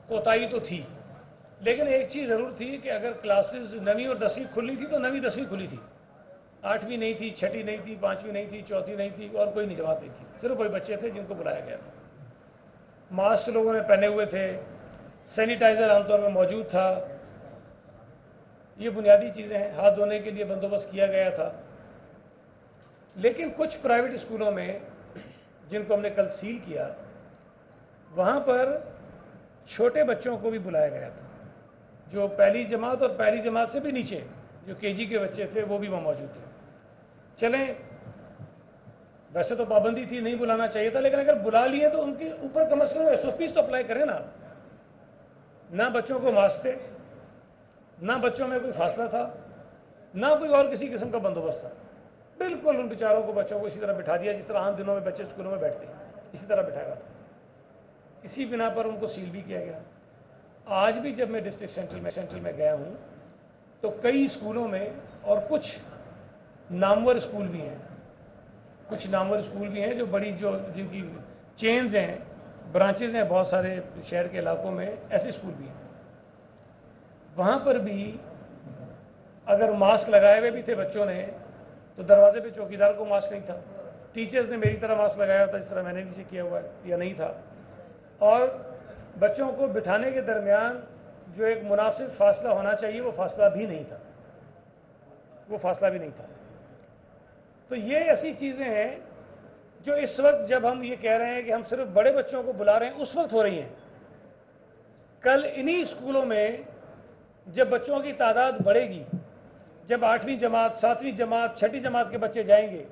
کوتاہی تو تھی، لیکن ایک چیز ضرور تھی کہ اگر کلاسز 9ویں اور 10ویں کھلنی تھی تو 9ویں 10ویں کھلی تھی، 8ویں نہیں تھی، 6ٹھی نہیں تھی، 5ویں نہیں تھی، 4تھی نہیں تھی، اور کوئی جماعت نہیں تھی، صرف وہی بچے تھے جن کو بلایا گیا تھا۔ ماسک لوگوں نے پہنے ہوئے تھے، سینیٹائزر عام طور پہ موجود تھا، یہ بنیادی چیزیں ہیں، ہاتھ دھونے کے لیے بندوبست کیا گیا تھا۔ لیکن کچھ پرائیویٹ اسکولوں میں جن کو ہم نے کل سیل کیا، وہاں پر چھوٹے بچوں کو بھی بلایا گیا تھا، جو پہلی جماعت اور پہلی جماعت سے بھی نیچے جو KG کے بچے تھے وہ بھی وہاں موجود تھے۔ چلیں، ویسے تو پابندی تھی، نہیں بلانا چاہیے تھا، لیکن اگر بلا لیے تو ان کے اوپر کم از کم SOPs تو اپلائی کریں نا۔ نہ بچوں کو ماسک تھے، نہ بچوں میں کوئی فاصلہ تھا، نہ کوئی اور کسی قسم کا بندوبست تھا، بالکل ان بیچاروں کو بچوں کو اسی طرح بٹھا دیا جس طرح عام دنوں میں بچے اسکولوں میں بیٹھتے ہیں، اسی طرح بٹھایا تھا۔ اسی بنا پر ان کو سیل بھی کیا گیا۔ آج بھی جب میں ڈسٹرکٹ سینٹرل میں گیا ہوں تو کئی اسکولوں میں، اور کچھ نامور اسکول بھی ہیں، کچھ نامور اسکول بھی ہیں جو بڑی جن کی چینز ہیں، برانچز ہیں بہت سارے شہر کے علاقوں میں، ایسے اسکول بھی ہیں، وہاں پر بھی اگر ماسک لگائے ہوئے بھی تھے بچوں نے تو دروازے پہ چوکیدار کو ماسک نہیں تھا، ٹیچرز نے میری طرح ماسک لگایا ہوتا جس طرح میں نے نیچے کیا ہوا ہے یا نہیں تھا، اور بچوں کو بٹھانے کے درمیان جو ایک مناسب فاصلہ ہونا چاہیے وہ فاصلہ بھی نہیں تھا۔ تو یہ ایسی چیزیں ہیں جو اس وقت جب ہم یہ کہہ رہے ہیں کہ ہم صرف بڑے بچوں کو بلا رہے ہیں اس وقت ہو رہی ہیں۔ کل انہی اسکولوں میں جب بچوں کی تعداد بڑھے گی، جب 8ویں جماعت، 7ویں جماعت، 6ٹھی جماعت کے بچے جائیں گے،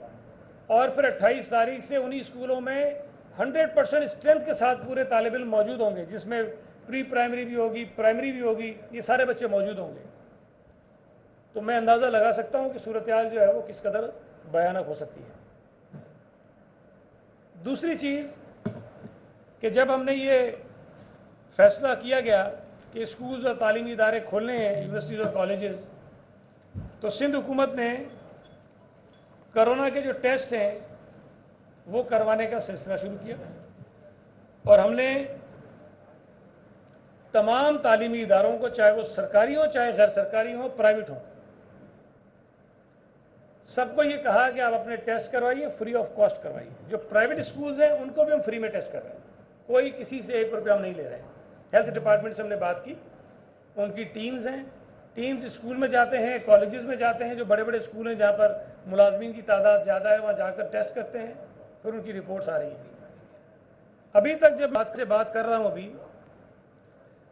اور پھر 28 تاریخ سے انہی اسکولوں میں 100% اسٹرینتھ کے ساتھ پورے طالب علم موجود ہوں گے، جس میں پری پرائمری بھی ہوگی، پرائمری بھی ہوگی، یہ سارے بچے موجود ہوں گے، تو میں اندازہ لگا سکتا ہوں کہ صورتحال جو ہے وہ کس قدر بھیانک ہو سکتی ہے۔ دوسری چیز کہ جب ہم نے یہ فیصلہ کیا گیا کہ اسکولز اور تعلیمی ادارے کھولنے ہیں، یونیورسٹیز اور کالجز، تو سندھ حکومت نے کرونا کے جو ٹیسٹ ہیں وہ کروانے کا سلسلہ شروع کیا، اور ہم نے تمام تعلیمی اداروں کو، چاہے وہ سرکاری ہوں چاہے غیر سرکاری ہوں، پرائیویٹ ہوں، سب کو یہ کہا کہ آپ اپنے ٹیسٹ کروائیے، فری آف کاسٹ کروائیے۔ جو پرائیویٹ اسکولز ہیں ان کو بھی ہم فری میں ٹیسٹ کر رہے ہیں، کوئی کسی سے 1 روپیہ ہم نہیں لے رہے ہیں۔ ہیلتھ ڈپارٹمنٹ سے ہم نے بات کی، ان کی ٹیمز ہیں، ٹیمز اسکول میں جاتے ہیں، کالجز میں جاتے ہیں، جو بڑے بڑے اسکول ہیں جہاں پر ملازمین کی تعداد زیادہ ہے وہاں جا کر ٹیسٹ کرتے ہیں، پھر ان کی رپورٹس آ رہی ہیں۔ ابھی تک جب سے بات کر رہا ہوں ابھی،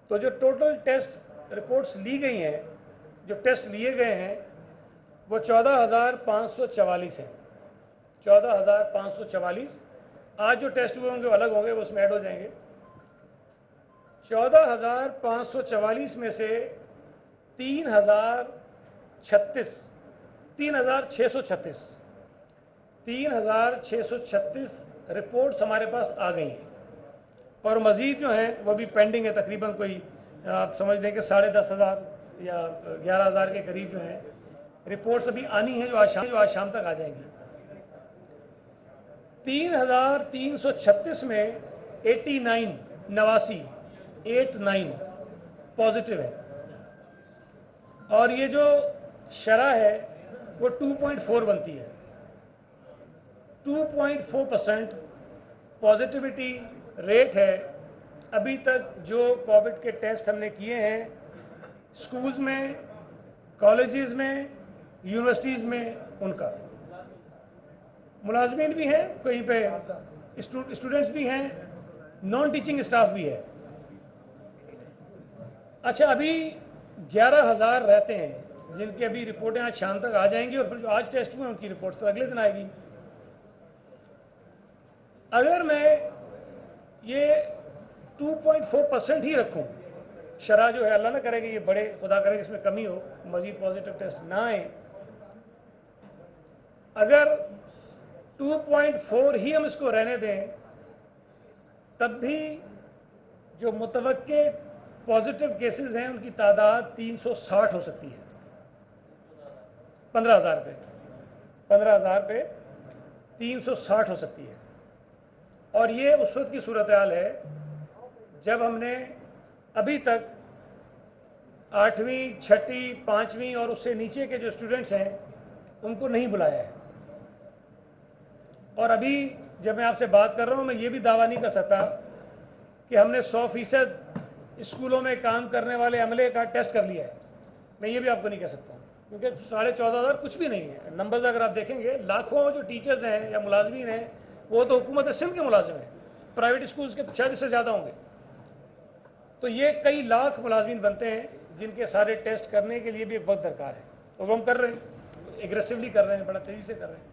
تو جو ٹوٹل ٹیسٹ رپورٹس لی گئی ہیں، جو ٹیسٹ لیے گئے ہیں وہ 14,544 ہیں، 14,544۔ آج جو ٹیسٹ ہوئے ہوں گے وہ الگ ہوں گے، وہ اس میں ایڈ ہو جائیں گے۔ 14,544 میں سے 3,636 رپورٹس ہمارے پاس آ گئی ہیں، اور مزید جو ہیں وہ بھی پینڈنگ ہے، تقریباً کوئی آپ سمجھ لیں کہ 10,500 یا 11,000 کے قریب جو ہیں رپورٹس ابھی آنی ہیں، جو آج شام تک آ جائیں گی۔ 3,336 میں 89 پازیٹیو ہے، اور یہ جو شرح ہے وہ 2.4 بنتی ہے، 2.4% پازیٹیوٹی ریٹ ہے ابھی تک جو کووڈ کے ٹیسٹ ہم نے کیے ہیں اسکولز میں، کالجز میں، یونیورسٹیز میں، ان کا۔ ملازمین بھی ہیں کہیں پہ، اسٹوڈنٹس بھی ہیں، نان ٹیچنگ اسٹاف بھی ہے۔ اچھا، ابھی 11,000 رہتے ہیں جن کی ابھی رپورٹیں آج شام تک آ جائیں گی، اور پھر جو آج ٹیسٹ ہوئے ان کی رپورٹس تو اگلے دن آئے گی۔ اگر میں یہ 2.4% ہی رکھوں شرح جو ہے، اللہ نہ کرے کہ یہ بڑے، خدا کرے کہ اس میں کمی ہو، مزید پازیٹیو ٹیسٹ نہ آئیں، اگر 2.4 ہی ہم اس کو رہنے دیں، تب بھی جو متوقع پازیٹیو کیسز ہیں ان کی تعداد 360 ہو سکتی ہے، 15,000 پہ 360 ہو سکتی ہے۔ اور یہ اس وقت کی صورتحال ہے جب ہم نے ابھی تک 8ویں 6ٹھی 5ویں اور اس سے نیچے کے جو اسٹوڈنٹس ہیں ان کو نہیں بلایا ہے. اور ابھی جب میں آپ سے بات کر رہا ہوں میں یہ بھی دعویٰ نہیں کر سکتا کہ ہم نے 100% اسکولوں میں کام کرنے والے عملے کا ٹیسٹ کر لیا ہے. میں یہ بھی آپ کو نہیں کہہ سکتا ہوں کیونکہ 14,500 کچھ بھی نہیں ہے. نمبرز اگر آپ دیکھیں گے لاکھوں جو ٹیچرز ہیں یا ملازمین ہیں وہ تو حکومت سندھ کے ملازم ہیں, پرائیویٹ اسکولز کے شاید اس سے زیادہ ہوں گے. تو یہ کئی لاکھ ملازمین بنتے ہیں جن کے سارے ٹیسٹ کرنے کے لیے بھی ایک وقت درکار ہے, اور وہ ہم کر رہے ہیں, ایگریسولی کر رہے ہیں, بڑا تیزی سے کر رہے ہیں.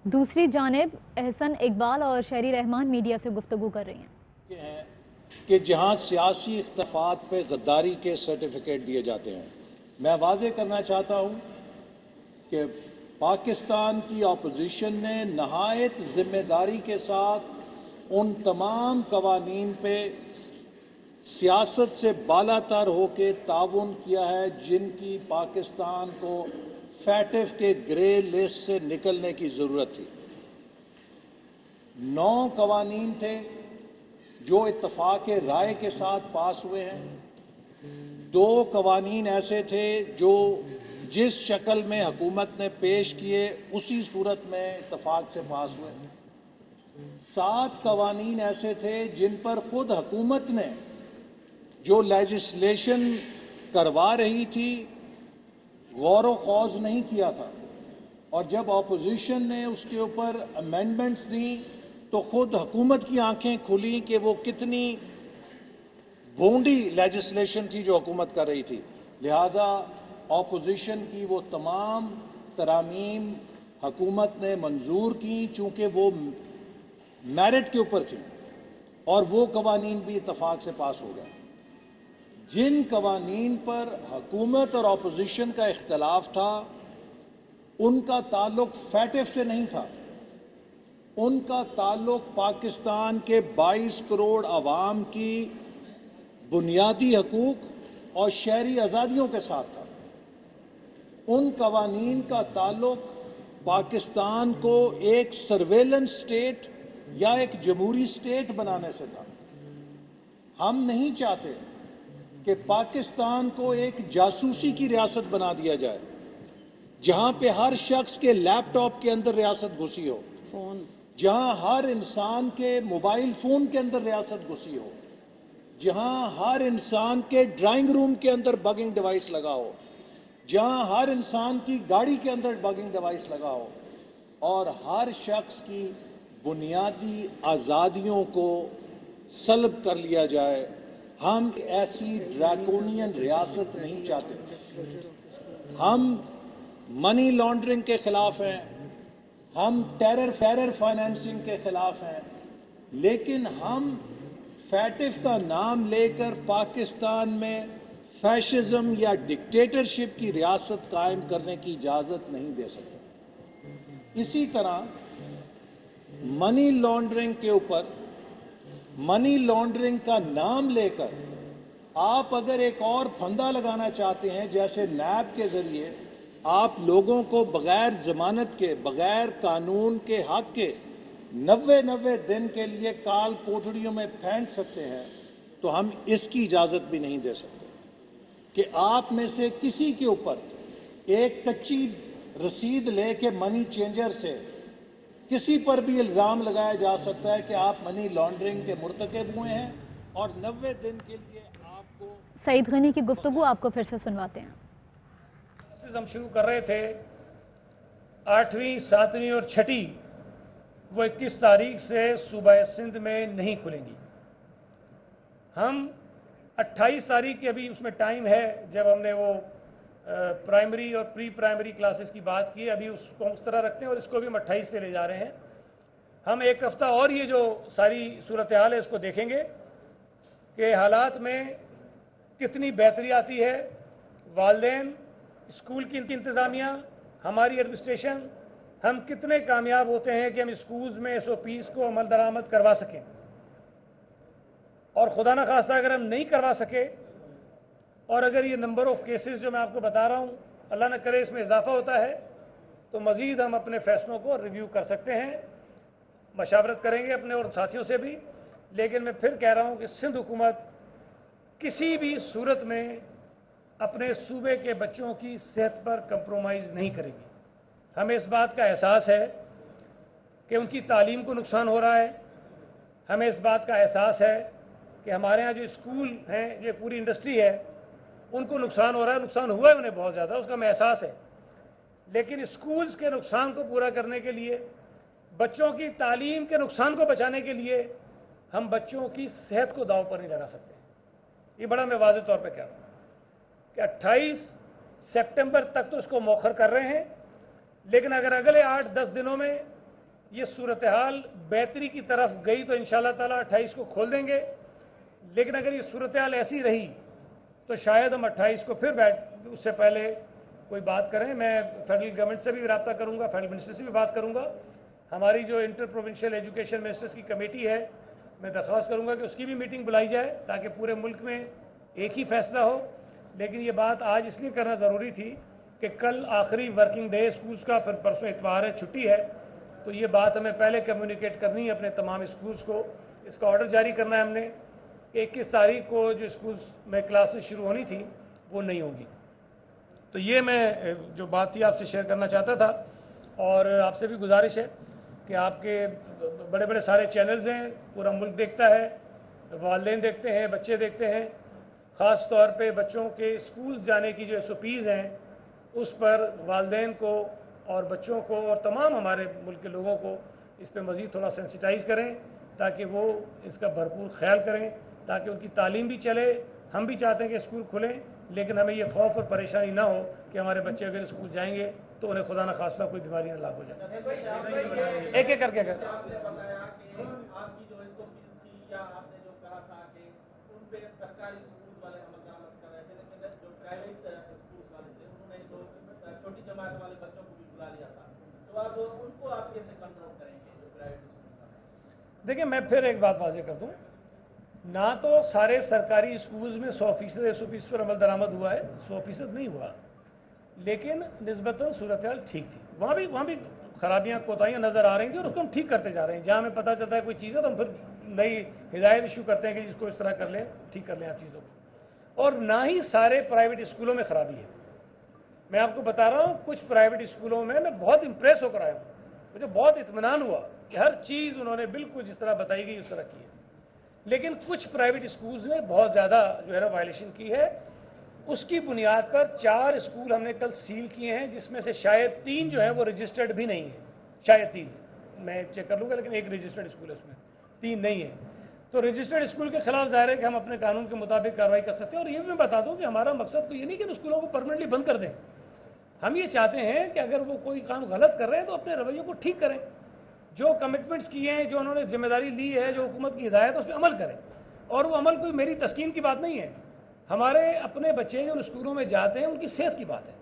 دوسری جانب احسن اقبال اور شہری رحمان میڈیا سے گفتگو کر رہی ہیں کہ جہاں سیاسی اختلافات پہ غداری کے سرٹیفکیٹ دیے جاتے ہیں. میں واضح کرنا چاہتا ہوں کہ پاکستان کی اپوزیشن نے نہایت ذمہ داری کے ساتھ ان تمام قوانین پہ سیاست سے بالا تر ہو کے تعاون کیا ہے جن کی پاکستان کو فیٹف کے گرے لسٹ سے نکلنے کی ضرورت تھی. 9 قوانین تھے جو اتفاق رائے کے ساتھ پاس ہوئے ہیں. 2 قوانین ایسے تھے جو جس شکل میں حکومت نے پیش کیے اسی صورت میں اتفاق سے پاس ہوئے. 7 قوانین ایسے تھے جن پر خود حکومت نے جو لیجسلیشن کروا رہی تھی غور و خوض نہیں کیا تھا, اور جب اپوزیشن نے اس کے اوپر امینڈمنٹس دیں تو خود حکومت کی آنکھیں کھلی کہ وہ کتنی بھونڈی لیجسلیشن تھی جو حکومت کر رہی تھی. لہٰذا اپوزیشن کی وہ تمام ترامیم حکومت نے منظور کی چونکہ وہ میرٹ کے اوپر تھی, اور وہ قوانین بھی اتفاق سے پاس ہو گئے. جن قوانین پر حکومت اور اپوزیشن کا اختلاف تھا ان کا تعلق فیٹف سے نہیں تھا, ان کا تعلق پاکستان کے 22 کروڑ عوام کی بنیادی حقوق اور شہری آزادیوں کے ساتھ تھا. ان قوانین کا تعلق پاکستان کو ایک سرویلنس سٹیٹ یا ایک جمہوری سٹیٹ بنانے سے تھا. ہم نہیں چاہتے کہ پاکستان کو ایک جاسوسی کی ریاست بنا دیا جائے جہاں پہ ہر شخص کے لیپ ٹاپ کے اندر ریاست گھسی ہو, جہاں ہر انسان کے موبائل فون کے اندر ریاست گھسی ہو, جہاں ہر انسان کے ڈرائنگ روم کے اندر بگنگ ڈیوائس لگا ہو, جہاں ہر انسان کی گاڑی کے اندر بگنگ ڈیوائس لگا ہو, اور ہر شخص کی بنیادی آزادیوں کو سلب کر لیا جائے. ہم ایسی ڈریکونین ریاست نہیں چاہتے. ہم منی لانڈرنگ کے خلاف ہیں, ہم ٹیرر فائنینسنگ کے خلاف ہیں, لیکن ہم فیٹف کا نام لے کر پاکستان میں فیشزم یا ڈکٹیٹرشپ کی ریاست قائم کرنے کی اجازت نہیں دے سکتے. اسی طرح منی لانڈرنگ کے اوپر منی لانڈرنگ کا نام لے کر آپ اگر ایک اور پھندا لگانا چاہتے ہیں جیسے نیب کے ذریعے آپ لوگوں کو بغیر ضمانت کے بغیر قانون کے حق کے 90 دن کے لیے کال کوٹڑیوں میں پھینک سکتے ہیں, تو ہم اس کی اجازت بھی نہیں دے سکتے کہ آپ میں سے کسی کے اوپر ایک کچی رسید لے کے منی چینجر سے کسی پر بھی الزام لگایا جا سکتا ہے کہ آپ منی لانڈرنگ کے مرتکب ہوئے ہیں, اور 90 دن کے لیے آپ کو. سعید غنی کی گفتگو آپ کو پھر سے سنواتے ہیں. ہم شروع کر رہے تھے 8ویں 7ویں اور 6ٹھی وہ 21 تاریخ سے صوبہ سندھ میں نہیں کھلیں گی. ہم 28 تاریخ کی ابھی اس میں ٹائم ہے جب ہم نے وہ پرائمری اور پری پرائمری کلاسز کی بات کی, ابھی اس کو اس طرح رکھتے ہیں اور اس کو بھی ہم 28 پہ لے جا رہے ہیں. ہم ایک ہفتہ اور یہ جو ساری صورتحال ہے اس کو دیکھیں گے کہ حالات میں کتنی بہتری آتی ہے. والدین, اسکول کی انتظامیہ, ہماری ایڈمنسٹریشن, ہم کتنے کامیاب ہوتے ہیں کہ ہم اسکولز میں SOPs کو عمل درآمد کروا سکیں, اور خدا نخواستہ اگر ہم نہیں کروا سکے اور اگر یہ نمبر آف کیسز جو میں آپ کو بتا رہا ہوں اللہ نہ کرے اس میں اضافہ ہوتا ہے تو مزید ہم اپنے فیصلوں کو ریویو کر سکتے ہیں, مشاورت کریں گے اپنے اور ساتھیوں سے بھی. لیکن میں پھر کہہ رہا ہوں کہ سندھ حکومت کسی بھی صورت میں اپنے صوبے کے بچوں کی صحت پر کمپرومائز نہیں کرے گی. ہمیں اس بات کا احساس ہے کہ ان کی تعلیم کو نقصان ہو رہا ہے. ہمیں اس بات کا احساس ہے کہ ہمارے ہاں جو اسکول ہیں, یہ پوری انڈسٹری ہے, ان کو نقصان ہو رہا ہے, نقصان ہوا ہے انہیں بہت زیادہ, اس کا ہمیں احساس ہے. لیکن اسکولز کے نقصان کو پورا کرنے کے لیے, بچوں کی تعلیم کے نقصان کو بچانے کے لیے ہم بچوں کی صحت کو داؤ پر نہیں لگا سکتے. یہ بڑا میں واضح طور پہ کہہ رہا ہوں کہ 28 سپٹمبر تک تو اس کو مؤخر کر رہے ہیں, لیکن اگر اگلے 8-10 دنوں میں یہ صورتحال بہتری کی طرف گئی تو انشاءاللہ تعالیٰ 28 کو کھول دیں گے. لیکن اگر یہ صورتحال ایسی رہی تو شاید ہم 28 کو پھر اس سے پہلے کوئی بات کریں. میں فیڈرل گورنمنٹ سے بھی رابطہ کروں گا, فیڈرل منسٹر سے بھی بات کروں گا. ہماری جو انٹر پروونشل ایجوکیشن منسٹرز کی کمیٹی ہے, میں درخواست کروں گا کہ اس کی بھی میٹنگ بلائی جائے تاکہ پورے ملک میں ایک ہی فیصلہ ہو. لیکن یہ بات آج اس لیے کرنا ضروری تھی کہ کل آخری ورکنگ ڈے اسکولز کا, پھر پرسوں اتوار ہے, چھٹی ہے, تو یہ بات ہمیں پہلے کمیونیکیٹ کرنی ہے اپنے تمام اسکولز کو. اس کا آرڈر جاری کرنا ہے ہم نے کہ 21 تاریخ کو جو اسکولز میں کلاسز شروع ہونی تھی وہ نہیں ہوگی. تو یہ میں جو بات تھی آپ سے شیئر کرنا چاہتا تھا. اور آپ سے بھی گزارش ہے کہ آپ کے بڑے بڑے سارے چینلز ہیں, پورا ملک دیکھتا ہے, والدین دیکھتے ہیں, بچے دیکھتے ہیں. خاص طور پہ بچوں کے اسکولز جانے کی جو SOPs ہیں اس پر والدین کو اور بچوں کو اور تمام ہمارے ملک کے لوگوں کو اس پہ مزید تھوڑا سینسیٹائز کریں تاکہ وہ اس کا بھرپور خیال کریں, تاکہ ان کی تعلیم بھی چلے. ہم بھی چاہتے ہیں کہ اسکول کھلیں, لیکن ہمیں یہ خوف اور پریشانی نہ ہو کہ ہمارے بچے اگر اسکول جائیں گے تو انہیں خدا نخواستہ کوئی بیماری نہ لاحق ہو جائے. ایک ایک کر کے اگر دیکھیں, میں پھر ایک بات واضح کر دوں, نہ تو سارے سرکاری اسکولز میں 100% SOPs پر عمل درآمد ہوا ہے, 100% نہیں ہوا, لیکن نسبتاً صورتحال ٹھیک تھی. وہاں بھی خرابیاں کوتاہیاں نظر آ رہی تھیں اور اس کو ہم ٹھیک کرتے جا رہے ہیں. جہاں ہمیں پتہ چلتا ہے کوئی چیز ہے تو ہم پھر نئی ہدایت ایشو کرتے ہیں کہ جس کو اس طرح کر لیں, ٹھیک کر لیں آپ چیزوں کو. اور نہ ہی سارے پرائیویٹ اسکولوں میں خرابی ہے. میں آپ کو بتا رہا ہوں, کچھ پرائیویٹ اسکولوں میں بہت امپریس ہو کر آیا ہوں, مجھے بہت اطمینان ہوا کہ ہر چیز انہوں نے بالکل جس طرح بتائی گئی اس طرح کی ہے. لیکن کچھ پرائیویٹ اسکولز نے بہت زیادہ جو ہے نا وائلیشن کی ہے. اس کی بنیاد پر 4 اسکول ہم نے کل سیل کیے ہیں, جس میں سے شاید 3 جو ہیں وہ رجسٹرڈ بھی نہیں ہیں, شاید 3, میں چیک کر لوں گا, لیکن ایک رجسٹرڈ اسکول ہے, اس میں 3 نہیں ہیں. تو رجسٹرڈ اسکول کے خلاف ظاہر ہے کہ ہم اپنے قانون کے مطابق کارروائی کر سکتے ہیں. اور یہ بھی میں بتا دوں کہ ہمارا مقصد تو یہ نہیں کہ اسکولوں کو پرماننٹلی بند کر دیں. ہم یہ چاہتے ہیں کہ اگر وہ کوئی کام غلط کر رہے ہیں تو اپنے رویوں کو ٹھیک کریں, جو کمٹمنٹس کیے ہیں, جو انہوں نے ذمہ داری لی ہے, جو حکومت کی ہدایت ہے اس پہ عمل کریں. اور وہ عمل کوئی میری تسکین کی بات نہیں ہے, ہمارے اپنے بچے جو اسکولوں میں جاتے ہیں ان کی صحت کی بات ہے.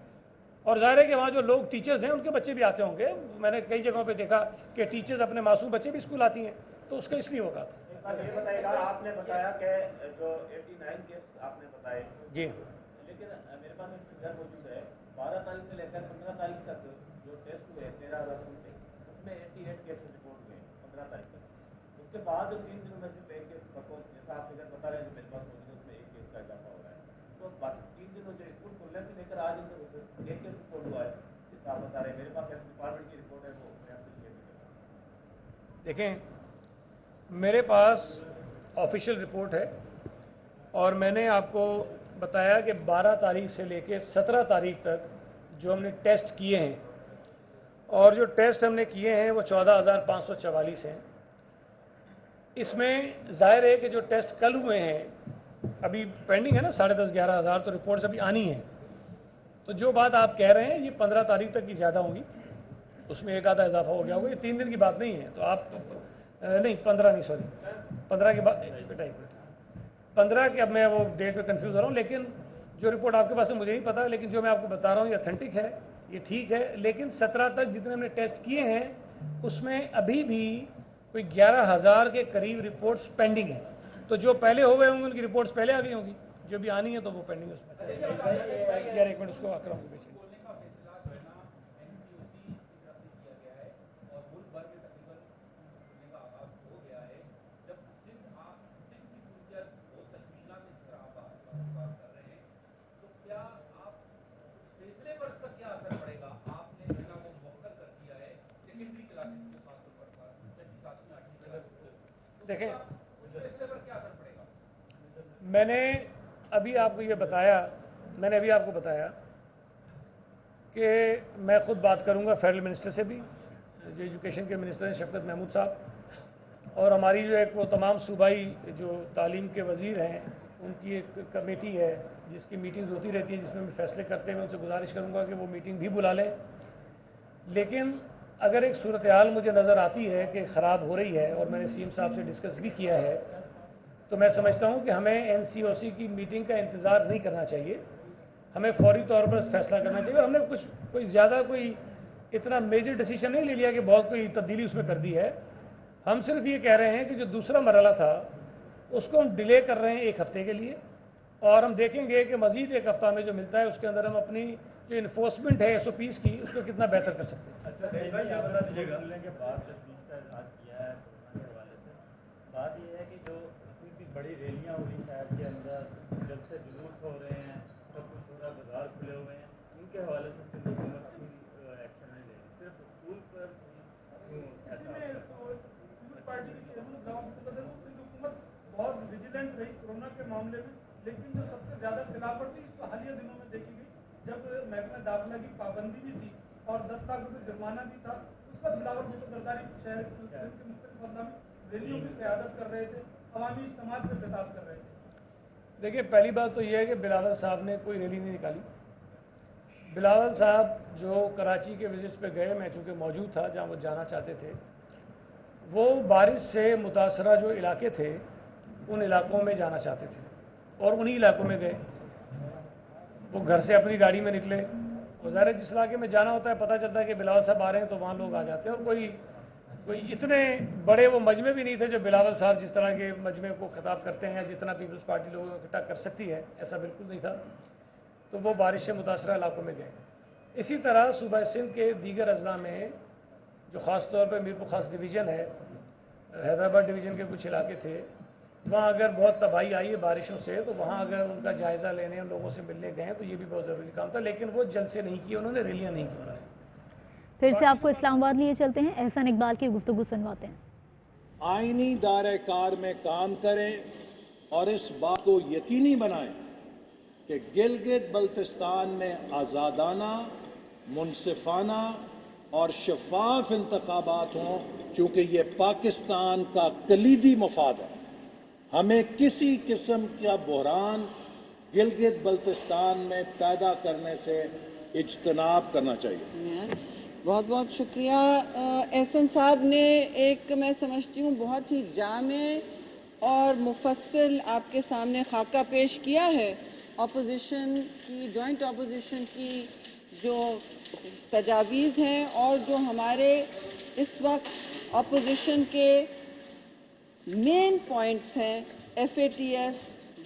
اور ظاہر ہے کہ وہاں جو لوگ ٹیچرز ہیں ان کے بچے بھی آتے ہوں گے. میں نے کئی جگہوں پہ دیکھا کہ ٹیچرز اپنے معصوم بچے بھی اسکول آتی ہیں, تو اس کا اس لیے ہوگا. یہ بتائیے گا, آپ نے بتایا کہ جو 89 کیس آپ نے بتائے, جی, لیکن میرے پاس ایک فگر موجود ہے, 12 تاریخ سے لے کر 15 تاریخ تک جو ٹیسٹ ہوئے 13,000 کے, اس میں 88 کیس رپورٹ ہوئے 15 تاریخ تک. اس کے بعد 3 دنوں میں صرف ایک کیس بکو, جیسا آپ فگر بتا رہے ہیں جو میرے پاس موجود ہے, اس میں ایک کیس کا اضافہ ہو رہا ہے. تو 3 دنوں جو اسکول کھلنے سے لے کر آج ایک کیس رپورٹ ہوا ہے, جیسا آپ بتا رہے ہیں. میرے پاس ہیلتھ ڈپارٹمنٹ کی رپورٹ ہے, وہ میں آپ کو شیئر کرتا ہوں. دیکھیں, میرے پاس آفیشیل رپورٹ ہے اور میں نے آپ کو بتایا کہ 12 تاریخ سے لے کے 17 تاریخ تک جو ہم نے ٹیسٹ کیے ہیں, اور جو ٹیسٹ ہم نے کیے ہیں وہ 14,544 ہیں. اس میں ظاہر ہے کہ جو ٹیسٹ کل ہوئے ہیں ابھی پینڈنگ ہے نا 10,500-11,000, تو رپورٹس ابھی آنی ہیں. تو جو بات آپ کہہ رہے ہیں یہ 15 تاریخ تک کی زیادہ ہوں گی, اس میں ایک آدھا اضافہ ہو گیا ہوگا. یہ 3 دن کی بات نہیں ہے. تو آپ نہیں 15 نہیں, سوری 15 کے بعد, بیٹا 15 کے, اب میں وہ ڈیٹ پہ کنفیوز ہو رہا ہوں. لیکن جو رپورٹ آپ کے پاس ہے مجھے نہیں پتا, لیکن جو میں آپ کو بتا رہا ہوں یہ اتھینٹک ہے, یہ ٹھیک ہے. لیکن 17 تک جتنے ہم نے ٹیسٹ کیے ہیں اس میں ابھی بھی کوئی 11,000 کے قریب رپورٹس پینڈنگ ہیں. تو جو پہلے ہو گئے ہوں گے ان کی رپورٹس پہلے آ گئی ہوں گی, جو بھی آنی ہے تو وہ پینڈنگ ہے. اس میں یار ایک منٹ اس کو اکرم کو بیچیں. دیکھیں میں نے ابھی آپ کو بتایا کہ میں خود بات کروں گا فیڈرل منسٹر سے بھی، جو ایجوکیشن کے منسٹر ہیں شفقت محمود صاحب، اور ہماری جو ایک وہ تمام صوبائی جو تعلیم کے وزیر ہیں ان کی ایک کمیٹی ہے جس کی میٹنگز ہوتی رہتی ہے جس میں فیصلے کرتے ہیں، میں ان سے گزارش کروں گا کہ وہ میٹنگ بھی بلا لیں. لیکن اگر ایک صورتحال مجھے نظر آتی ہے کہ خراب ہو رہی ہے، اور میں نے سی ایم صاحب سے ڈسکس بھی کیا ہے، تو میں سمجھتا ہوں کہ ہمیں این سی او سی کی میٹنگ کا انتظار نہیں کرنا چاہیے، ہمیں فوری طور پر فیصلہ کرنا چاہیے. اور ہم نے کوئی زیادہ کوئی اتنا میجر ڈیسیشن نہیں لے لیا کہ بہت کوئی تبدیلی اس میں کر دی ہے. ہم صرف یہ کہہ رہے ہیں کہ جو دوسرا مرحلہ تھا اس کو ہم ڈیلے کر رہے ہیں 1 ہفتے کے لیے، اور ہم دیکھیں گے کہ مزید 1 ہفتہ میں جو ملتا ہے اس کے اندر ہم اپنی جو انفورسمنٹ ہے SOPs کی اس کو کتنا بہتر کر سکتے ہیں. اچھا صحیح بھائی، یہ بتا دیجیے گا کے بعد تشویش کا اظہار کیا ہے کورونا کے حوالے سے. بات یہ ہے کہ جو اتنی بڑی ریلیاں ہوئی شہر کے اندر، جب سے جلوس ہو رہے ہیں، سب کچھ ہو رہا ہے، بازار کھلے ہوئے ہیں، ان کے حوالے سے سندھ حکومت کوئی ایکشن نہیں لے رہی، صرف اسکول پر پارٹی کی حکومت بہت ویجیلنٹ رہی کورونا کے معاملے میں، لیکن جو سب سے زیادہ خلاف ورزی اس کو حالیہ دنوں میں دیکھی گئی جب محکمہ داخلہ کی پابندی بھی تھی اور 10 لاکھ روپے جرمانہ بھی تھا. اس وقت بلاول بھٹو زرداری شہر کے مختلف اضلاع میں ریلیوں کی قیادت کر رہے تھے، عوامی اجتماعات سے خطاب کر رہے تھے. دیکھیے پہلی بات تو یہ ہے کہ بلاول صاحب نے کوئی ریلی نہیں نکالی. بلاول صاحب جو کراچی کے وزٹس پہ گئے، میں چونکہ موجود تھا جہاں وہ جانا چاہتے تھے، وہ بارش سے متاثرہ جو علاقے تھے ان علاقوں میں جانا چاہتے تھے اور انہی علاقوں میں گئے. وہ گھر سے اپنی گاڑی میں نکلے، اور ظاہر ہے جس علاقے میں جانا ہوتا ہے پتہ چلتا ہے کہ بلاول صاحب آ رہے ہیں تو وہاں لوگ آ جاتے ہیں. اور کوئی اتنے بڑے وہ مجمع بھی نہیں تھے جو بلاول صاحب جس طرح کے مجمع کو خطاب کرتے ہیں، جتنا پیپلز پارٹی لوگوں کو اکٹھا کر سکتی ہے ایسا بالکل نہیں تھا. تو وہ بارش سے متاثرہ علاقوں میں گئے. اسی طرح صوبہ سندھ کے دیگر اضلاع میں جو خاص طور پہ میرپور خاص ڈویژن ہے، حیدرآباد ڈویژن کے کچھ علاقے تھے، وہاں اگر بہت تباہی آئی ہے بارشوں سے تو وہاں اگر ان کا جائزہ لینے ان لوگوں سے ملنے گئے تو یہ بھی بہت ضروری کام تھا. لیکن وہ جلسے نہیں کیے انہوں نے، ریلیاں نہیں کی انہوں نے. پھر سے آپ کو اسلام آباد لیے چلتے ہیں، احسان اقبال کی گفتگو سنواتے ہیں. آئینی دائرہ کار میں کام کریں اور اس بات کو یقینی بنائیں کہ گلگت بلتستان میں آزادانہ، منصفانہ اور شفاف انتخابات ہوں، چونکہ یہ پاکستان کا کلیدی مفاد ہے. ہمیں کسی قسم کا بحران گلگت بلتستان میں پیدا کرنے سے اجتناب کرنا چاہیے. بہت بہت شکریہ. احسن صاحب نے ایک میں سمجھتی ہوں بہت ہی جامع اور مفصل آپ کے سامنے خاکہ پیش کیا ہے اپوزیشن کی، جوائنٹ اپوزیشن کی جو تجاویز ہیں اور جو ہمارے اس وقت اپوزیشن کے مین پوائنٹس ہیں، FATF،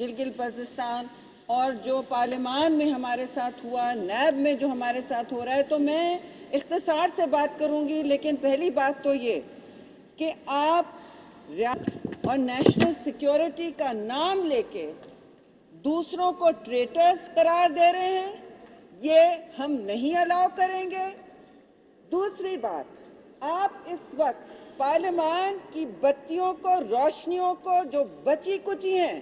گلگت بلتستان، اور جو پارلیمان میں ہمارے ساتھ ہوا، نیب میں جو ہمارے ساتھ ہو رہا ہے. تو میں اختصار سے بات کروں گی، لیکن پہلی بات تو یہ کہ آپ ریاست اور نیشنل سیکیورٹی کا نام لے کے دوسروں کو ٹریٹرز قرار دے رہے ہیں، یہ ہم نہیں الاؤ کریں گے. دوسری بات، آپ اس وقت پارلیمان کی بتیوں کو، روشنیوں کو جو بچی کچی ہیں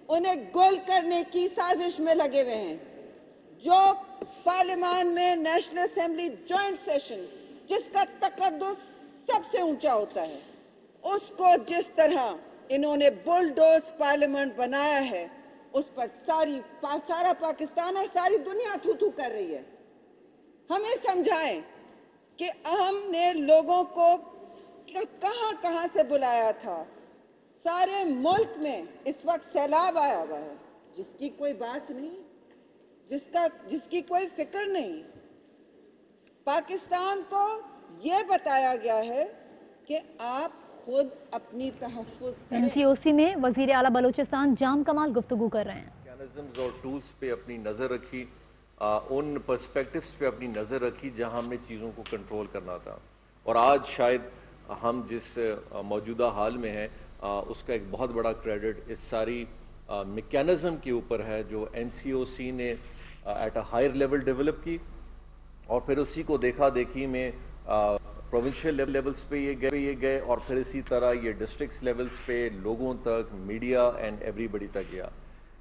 انہیں گل کرنے کی سازش میں لگے ہوئے ہیں. جو پارلیمان میں نیشنل اسمبلی جوائنٹ سیشن جس کا تقدس سب سے اونچا ہوتا ہے، اس کو جس طرح انہوں نے بلڈوز پارلیمنٹ بنایا ہے، اس پر سارا پاکستان اور ساری دنیا تھو تھو کر رہی ہے. ہمیں سمجھائیں کہ ہم نے لوگوں کو کہاں کہاں سے بلایا تھا. سارے ملک میں اس وقت سیلاب آیا ہوا ہے، جس کی کوئی بات نہیں، جس کی کوئی فکر نہیں. پاکستان کو یہ بتایا گیا ہے کہ آپ خود اپنی تحفظ کریں. NCOC میں وزیر اعلیٰ بلوچستان جام کمال گفتگو کر رہے ہیں. میکانزمز اور ٹولز پہ اپنی نظر رکھی، ان پرسپیکٹیوز پہ اپنی نظر رکھی جہاں ہم نے چیزوں کو کنٹرول کرنا تھا. اور آج شاید ہم جس موجودہ حال میں ہیں اس کا ایک بہت بڑا کریڈٹ اس ساری میکانزم کے اوپر ہے جو NCOC نے at a higher level develop کی، اور پھر اسی کو دیکھا دیکھی میں پروونشل لیولز پہ یہ گئے اور پھر اسی طرح یہ ڈسٹرکٹس لیولز پہ لوگوں تک، میڈیا اینڈ ایوری بڈی تک گیا.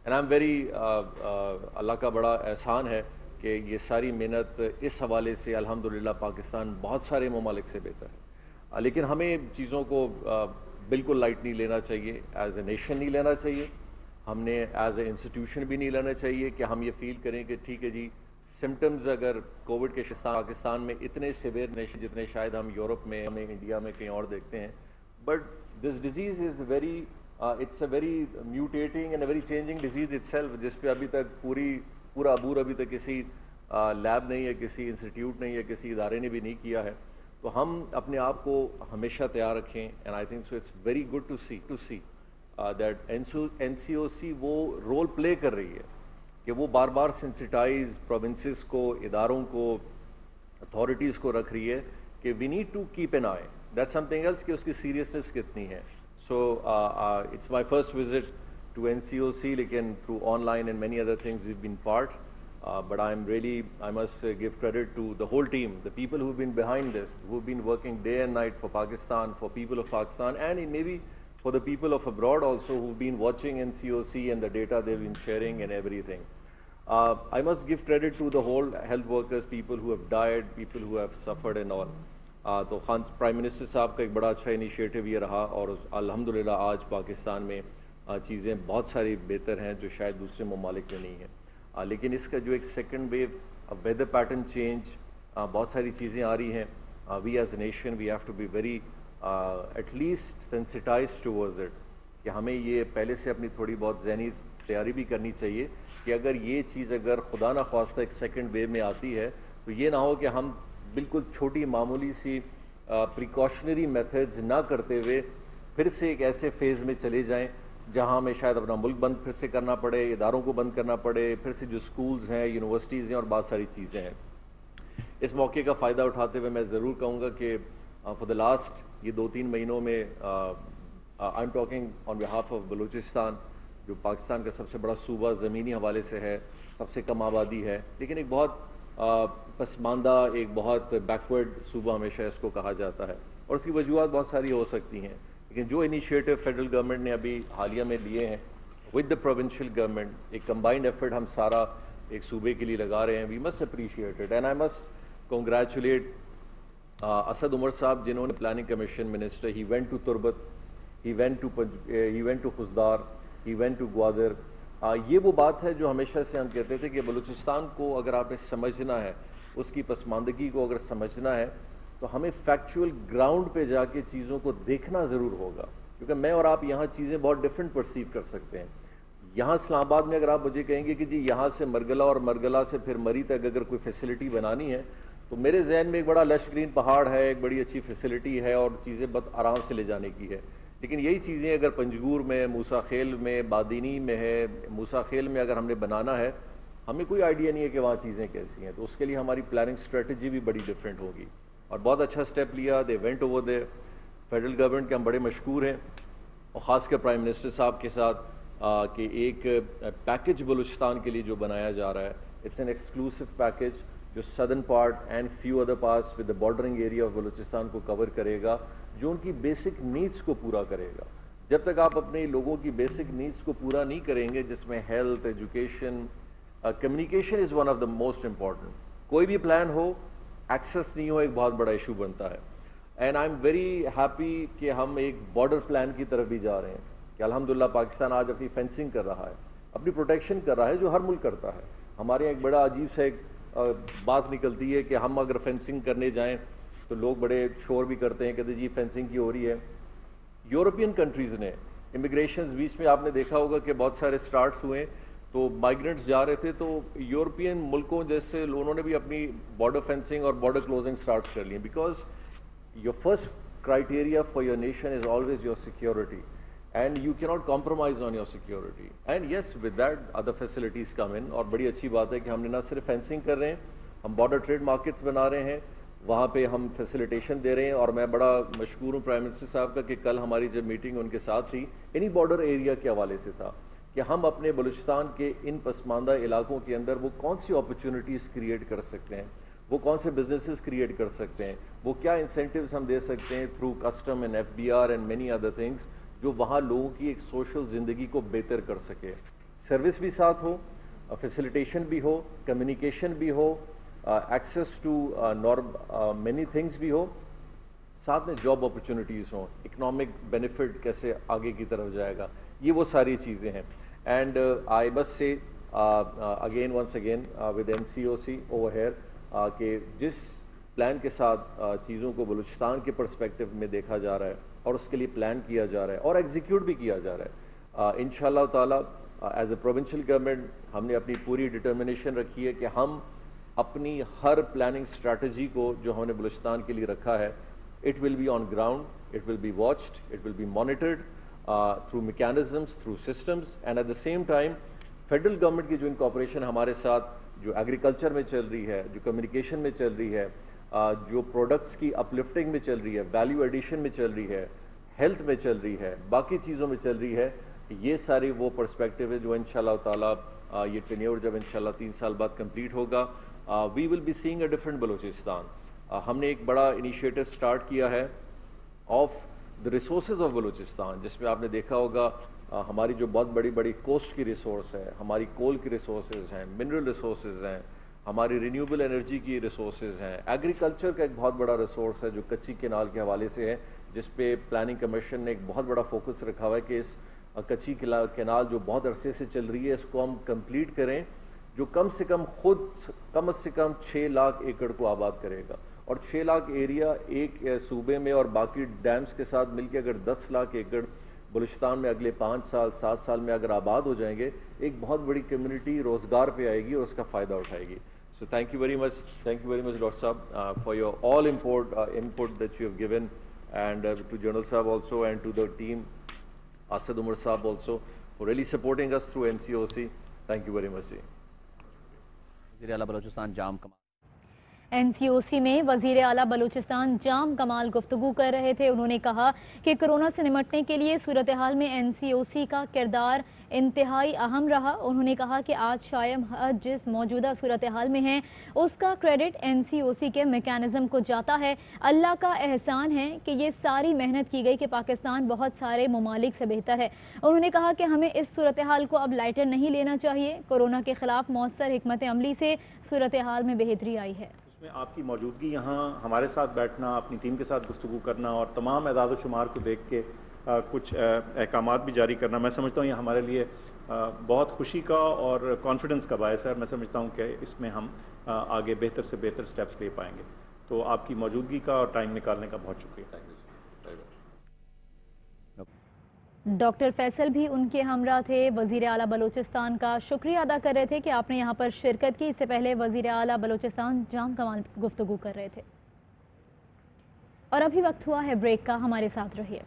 اینڈ آئی ایم ویری اللہ کا بڑا احسان ہے کہ یہ ساری محنت اس حوالے سے الحمدللہ پاکستان بہت سارے ممالک سے بہتر ہے. لیکن ہمیں چیزوں کو بالکل لائٹ نہیں لینا چاہیے، ایز اے نیشن نہیں لینا چاہیے، ہم نے ایز اے انسٹیٹیوشن بھی نہیں لینا چاہیے کہ ہم یہ فیل کریں کہ ٹھیک ہے جی سمٹمز اگر کووڈ کے پاکستان میں اتنے سیویئر نہیں جتنے شاید ہم یورپ میں، ہمیں انڈیا میں کہیں اور دیکھتے ہیں. But this disease is very it's a very mutating and a very changing disease itself, جس پہ ابھی تک پورا عبور ابھی تک کسی لیب نہیں ہے، کسی انسٹیٹیوٹ نہیں ہے، کسی ادارے نے بھی نہیں کیا ہے. تو ہم اپنے آپ کو ہمیشہ تیار رکھیں. And I think so it's very good to see that NCOC وہ رول پلے کر رہی ہے کہ وہ بار بار سینسٹائز پروونسز کو، اداروں کو، اتھارٹیز کو رکھ رہی ہے کہ we need to keep an eye that something else کہ اس کی سیریسنس کتنی ہے. So it's my first visit to NCOC، لیکن through online and many other things we've been part. But I must give credit to the whole team, the people who've been behind this, who've been working day and night for Pakistan, for people of Pakistan, and maybe for the people of abroad also who've been watching NCOC and the data they've been sharing and everything. I must give credit to the whole health workers, people who have died, people who have suffered and all. تو Khan prime minister صاحب کا ایک بڑا اچھا initiative یہ رہا، اور الحمدللہ آج پاکستان میں چیزیں بہت ساری بہتر ہیں جو شاید دوسرے ممالک میں نہیں ہیں. لیکن اس کا جو ایک second wave, weather pattern change, بہت ساری چیزیں آ رہی ہیں. We as a nation we have to be very at least sensitise towards it, کہ ہمیں یہ پہلے سے اپنی تھوڑی بہت ذہنی تیاری بھی کرنی چاہیے کہ اگر یہ چیز اگر خدا نہ خواستہ ایک سیکنڈ ویو میں آتی ہے تو یہ نہ ہو کہ ہم بالکل چھوٹی معمولی سی پریکاشنری میتھڈز نہ کرتے ہوئے پھر سے ایک ایسے فیز میں چلے جائیں جہاں ہمیں شاید اپنا ملک بند پھر سے کرنا پڑے، اداروں کو بند کرنا پڑے، پھر سے جو سکولز ہیں، یونیورسٹیز ہیں اور بہت ساری چیزیں ہیں. اس موقع کا فائدہ اٹھاتے ہوئے میں ضرور کہوں گا کہ فار دا لاسٹ یہ 2-3 مہینوں میں I am talking on behalf of Balochistan, جو پاکستان کا سب سے بڑا صوبہ زمینی حوالے سے ہے، سب سے کم آبادی ہے، لیکن ایک بہت پسماندہ، ایک بہت بیکورڈ صوبہ ہمیشہ اس کو کہا جاتا ہے، اور اس کی وجوہات بہت ساری ہو سکتی ہیں. لیکن جو انیشیٹو فیڈرل گورنمنٹ نے ابھی حالیہ میں لیے ہیں ود دا پروونشل گورنمنٹ، ایک کمبائنڈ ایفرٹ ہم سارا ایک صوبے کے لیے لگا رہے ہیں، we must appreciate it. And I must congratulate Asad Umar صاحب، جنہوں نے planning commission minister, he went to Turbat, he went to Khuzdar, he went to Gwadar. یہ وہ بات ہے جو ہمیشہ سے ہم کہتے تھے کہ بلوچستان کو اگر آپ نے سمجھنا ہے، اس کی پسماندگی کو اگر سمجھنا ہے تو ہمیں فیکچول گراؤنڈ پہ جا کے چیزوں کو دیکھنا ضرور ہوگا، کیونکہ میں اور آپ یہاں چیزیں بہت ڈفرینٹ پرسیو کر سکتے ہیں. یہاں اسلام آباد میں اگر آپ مجھے کہیں گے کہ جی یہاں سے مرگلہ اور مرگلہ سے پھر مری تک اگر کوئی فیسلٹی بنانی ہے تو میرے ذہن میں ایک بڑا لش گرین پہاڑ ہے، ایک بڑی اچھی فیسلٹی ہے اور چیزیں بہت آرام سے لے جانے کی ہے. لیکن یہی چیزیں اگر پنجگور میں، موسیٰ خیل میں، بادینی میں ہے، موسیٰ خیل میں اگر ہم نے بنانا ہے، ہمیں کوئی آئیڈیا نہیں ہے کہ وہاں چیزیں کیسی ہیں، تو اس کے لیے ہماری پلاننگ اسٹریٹجی بھی بڑی ڈفرینٹ ہوگی. اور بہت اچھا سٹیپ لیا، they went over they. Federal government کے ہم بڑے مشکور ہیں، اور خاص کر پرائم منسٹر صاحب کے ساتھ کہ ایک پیکج بلوچستان کے لیے جو بنایا جا رہا ہے، اٹس این ایکسکلوسو پیکج جو southern part and few other parts with the بارڈرنگ area of Balochistan کو کور کرے گا، جو ان کی بیسک نیڈس کو پورا کرے گا. جب تک آپ اپنے لوگوں کی بیسک نیڈس کو پورا نہیں کریں گے، جس میں health, education, communication is one of the most important. کوئی بھی پلان ہو، ایکسیس نہیں ہو، ایک بہت بڑا ایشو بنتا ہے. And I am very happy کہ ہم ایک بارڈر پلان کی طرف بھی جا رہے ہیں کہ الحمدللہ پاکستان آج اپنی فینسنگ کر رہا ہے، اپنی پروٹیکشن کر رہا ہے، جو ہر ملک کرتا ہے. ہمارے یہاں ایک بڑا عجیب سا ایک بات نکلتی ہے کہ ہم اگر فینسنگ کرنے جائیں تو لوگ بڑے شور بھی کرتے ہیں، کہتے جی فینسنگ کی ہو رہی ہے. یورپین کنٹریز نے امیگریشنز بیچ میں آپ نے دیکھا ہوگا کہ بہت سارے سٹارٹس ہوئے، تو مائیگرنٹس جا رہے تھے، تو یورپین ملکوں جیسے انہوں نے بھی اپنی بارڈر فینسنگ اور بارڈر کلوزنگ سٹارٹس کر لی ہیں، because your first criteria for your nation is always your security, and you کی not compromise on your security. And yes with that other facilities come in. اور بڑی اچھی بات ہے کہ ہم نے نہ صرف فینسنگ کر رہے ہیں، ہم بارڈر ٹریڈ مارکیٹس بنا رہے ہیں، وہاں پہ ہم فیسیلیٹیشن دے رہے ہیں. اور میں بڑا مشکور ہوں پرائم منسٹر صاحب کا کہ کل ہماری جب میٹنگ ان کے ساتھ تھی، انہی بارڈر ایریا کے حوالے سے تھا کہ ہم اپنے بلوچستان کے ان پسماندہ علاقوں کے اندر وہ کون سی اپرچونٹیز کریٹ کر سکتے ہیں. وہ کون سے بزنسز کریٹ کر سکتے ہیں, وہ کیا انسینٹیوز ہم دے سکتے ہیں through custom and FBR and many other things, جو وہاں لوگوں کی ایک سوشل زندگی کو بہتر کر سکے. سروس بھی ساتھ ہو, فیسیلیٹیشن بھی ہو, کمیونیکیشن بھی ہو, ایکسیس ٹو مینی تھنگس بھی ہو, ساتھ میں جاب اپرچونیٹیز ہوں, اکنامک بینیفٹ کیسے آگے کی طرف جائے گا, یہ وہ ساری چیزیں ہیں. And I must say again once again with NCOC over here کہ جس پلان کے ساتھ چیزوں کو بلوچستان کے پرسپیکٹو میں دیکھا جا رہا ہے اور اس کے لیے پلان کیا جا رہا ہے اور ایگزیکیوٹ بھی کیا جا رہا ہے, انشاءاللہ تعالیٰ ایز اے پروونشل گورنمنٹ ہم نے اپنی پوری ڈٹرمنیشن رکھی ہے کہ ہم اپنی ہر پلاننگ اسٹریٹجی کو جو ہم نے بلوچستان کے لیے رکھا ہے, it will be on ground, it will be watched, it will be monitored through mechanisms, through systems, and at the same time federal government کی جو انکارپوریشن ہمارے ساتھ جو ایگریکلچر میں چل رہی ہے, جو کمیونیکیشن میں چل رہی ہے, جو پروڈکٹس کی اپلفٹنگ میں چل رہی ہے, ویلیو ایڈیشن میں چل رہی ہے, ہیلتھ میں چل رہی ہے, باقی چیزوں میں چل رہی ہے, یہ ساری وہ پرسپیکٹیو ہے جو انشاءاللہ تعالیٰ یہ ٹینیور جب انشاءاللہ 3 سال بعد کمپلیٹ ہوگا, we will be seeing a different Balochistan. ہم نے ایک بڑا انیشیٹو سٹارٹ کیا ہے of the resources of Balochistan, جس میں آپ نے دیکھا ہوگا ہماری جو بہت بڑی بڑی کوسٹ کی ریسورس ہے, ہماری کول کی ریسورسز ہیں, منرل ریسورسز ہیں, ہماری رینیوبل انرجی کی ریسورسز ہیں, ایگریکلچر کا ایک بہت بڑا ریسورس ہے جو کچی کینال کے حوالے سے ہے, جس پہ پلاننگ کمیشن نے ایک بہت بڑا فوکس رکھا ہوا ہے کہ اس کچی کینال جو بہت عرصے سے چل رہی ہے اس کو ہم کمپلیٹ کریں, جو کم سے کم خود کم سے کم 6 لاکھ ایکڑ کو آباد کرے گا. اور 6 لاکھ ایریا ایک صوبے میں اور باقی ڈیمز کے ساتھ مل کے اگر 10 لاکھ ایکڑ بلوچستان میں اگلے 5 سال 7 سال میں اگر آباد ہو جائیں گے, ایک بہت بڑی کمیونٹی روزگار پہ آئے گی اور اس کا فائدہ اٹھائے گی. So thank you very much doctor صاحب for your all input that you have given, and to General Sahab also, and to the team Asad Umar Sahab also, for really supporting us through NCOC. Thank you very much. وزیر اعلیٰ بلوچستان جام کمال NCOC میں وزیر اعلیٰ بلوچستان جام کمال گفتگو کر رہے تھے. انہوں نے کہا کہ کرونا سے نمٹنے کے لیے صورتحال میں NCOC کا کردار انتہائی اہم رہا. انہوں نے کہا کہ آج شاید جس موجودہ صورتحال میں ہیں اس کا کریڈٹ NCOC کے میکانزم کو جاتا ہے. اللہ کا احسان ہے کہ یہ ساری محنت کی گئی کہ پاکستان بہت سارے ممالک سے بہتر ہے. انہوں نے کہا کہ ہمیں اس صورتحال کو اب لائٹر نہیں لینا چاہیے. کورونا کے خلاف مؤثر حکمت عملی سے صورتحال میں بہتری آئی ہے. اس میں آپ کی موجودگی یہاں ہمارے ساتھ بیٹھنا, اپنی ٹیم کے ساتھ گفتگو کرنا اور تمام اعداد و شمار کو دیکھ کے کچھ احکامات بھی جاری کرنا, میں سمجھتا ہوں یہ ہمارے لیے بہت خوشی کا اور کانفیڈنس کا باعث ہے. میں سمجھتا ہوں کہ اس میں ہم آگے بہتر سے بہتر سٹیپس لے پائیں گے. تو آپ کی موجودگی کا اور ٹائم نکالنے کا بہت شکریہ. ڈاکٹر فیصل بھی ان کے ہمراہ تھے. وزیر اعلیٰ بلوچستان کا شکریہ ادا کر رہے تھے کہ آپ نے یہاں پر شرکت کی. اس سے پہلے وزیر اعلیٰ بلوچستان جام کمال گفتگو کر رہے تھے. اور ابھی وقت ہوا ہے بریک کا, ہمارے ساتھ رہیے.